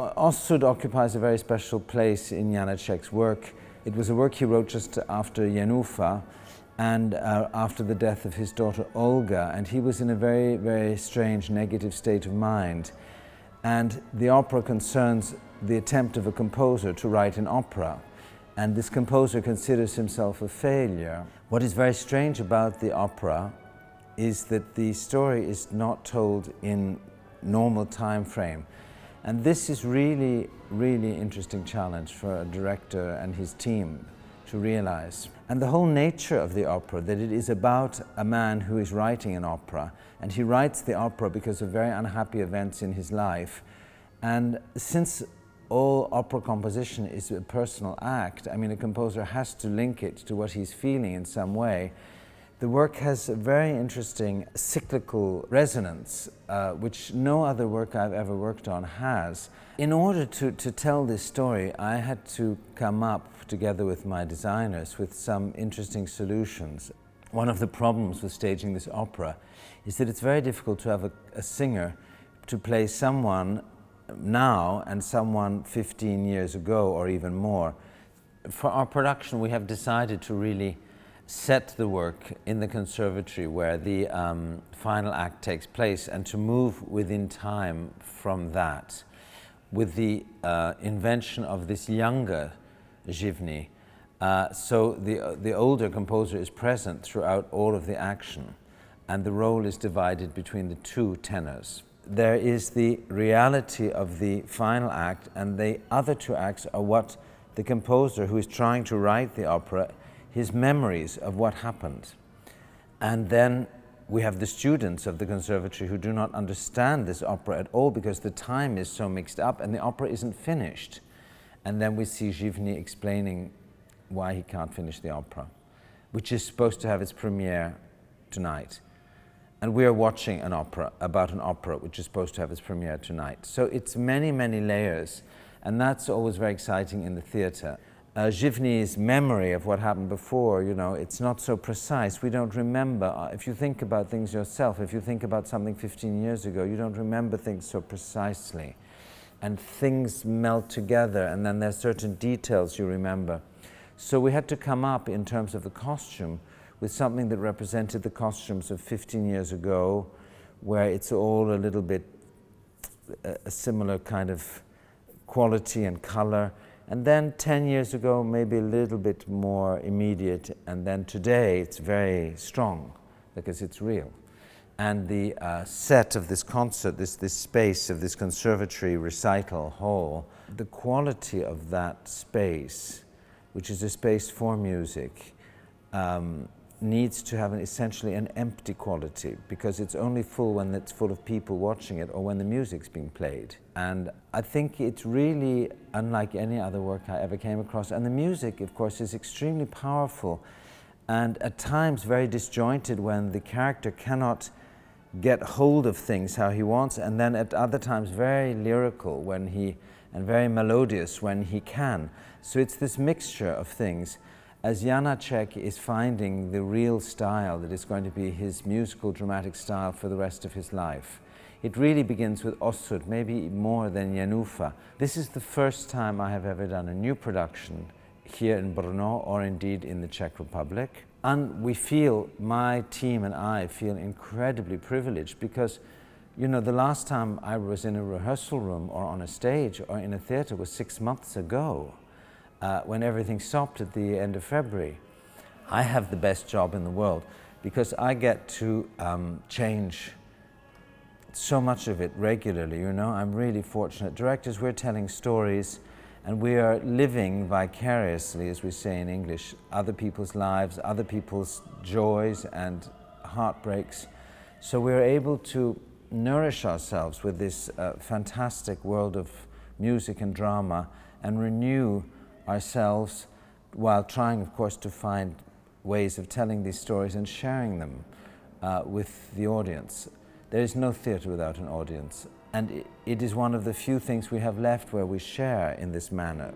Ossud occupies a very special place in Janacek's work. It was a work he wrote just after Janufa and after the death of his daughter Olga, and he was in a very, very strange negative state of mind. And the opera concerns the attempt of a composer to write an opera, and this composer considers himself a failure. What is very strange about the opera is that the story is not told in normal time frame. And this is really, really interesting challenge for a director and his team to realize. And the whole nature of the opera, that it is about a man who is writing an opera, and he writes the opera because of very unhappy events in his life. And since all opera composition is a personal act, I mean, a composer has to link it to what he's feeling in some way. The work has a very interesting cyclical resonance, which no other work I've ever worked on has. In order to tell this story, I had to come up, together with my designers, with some interesting solutions. One of the problems with staging this opera is that it's very difficult to have a singer to play someone now and someone 15 years ago or even more. For our production, we have decided to really set the work in the conservatory where the final act takes place, and to move within time from that, with the invention of this younger Zhivny. So the older composer is present throughout all of the action, and the role is divided between the two tenors. There is the reality of the final act, and the other two acts are what the composer, who is trying to write the opera, his memories of what happened. And then we have the students of the conservatory who do not understand this opera at all because the time is so mixed up and the opera isn't finished. And then we see Zhivny explaining why he can't finish the opera, which is supposed to have its premiere tonight. And we are watching an opera about an opera which is supposed to have its premiere tonight. So it's many, many layers, and that's always very exciting in the theater. Zhivny's memory of what happened before, you know, it's not so precise. We don't remember. If you think about things yourself, if you think about something 15 years ago, you don't remember things so precisely. And things melt together, and then there's certain details you remember. So we had to come up, in terms of the costume, with something that represented the costumes of 15 years ago, where it's all a little bit a similar kind of quality and color. And then 10 years ago, maybe a little bit more immediate, and then today it's very strong because it's real. And the set of this concert, this space of this conservatory recital hall, the quality of that space, which is a space for music, needs to have essentially an empty quality, because it's only full when it's full of people watching it or when the music's being played. And I think it's really unlike any other work I ever came across. And the music, of course, is extremely powerful and at times very disjointed when the character cannot get hold of things how he wants, and then at other times very lyrical and very melodious when he can. So it's this mixture of things. As Janacek is finding the real style that is going to be his musical dramatic style for the rest of his life. It really begins with Ossud, maybe more than Janufa. This is the first time I have ever done a new production here in Brno, or indeed in the Czech Republic. And we feel, my team and I feel incredibly privileged, because, you know, the last time I was in a rehearsal room or on a stage or in a theater was 6 months ago. When everything stopped at the end of February. I have the best job in the world because I get to change so much of it regularly, you know. I'm really fortunate. Directors, we're telling stories and we are living vicariously, as we say in English, other people's lives, other people's joys and heartbreaks. So we're able to nourish ourselves with this fantastic world of music and drama and renew ourselves, while trying, of course, to find ways of telling these stories and sharing them with the audience. There is no theatre without an audience, and it is one of the few things we have left where we share in this manner.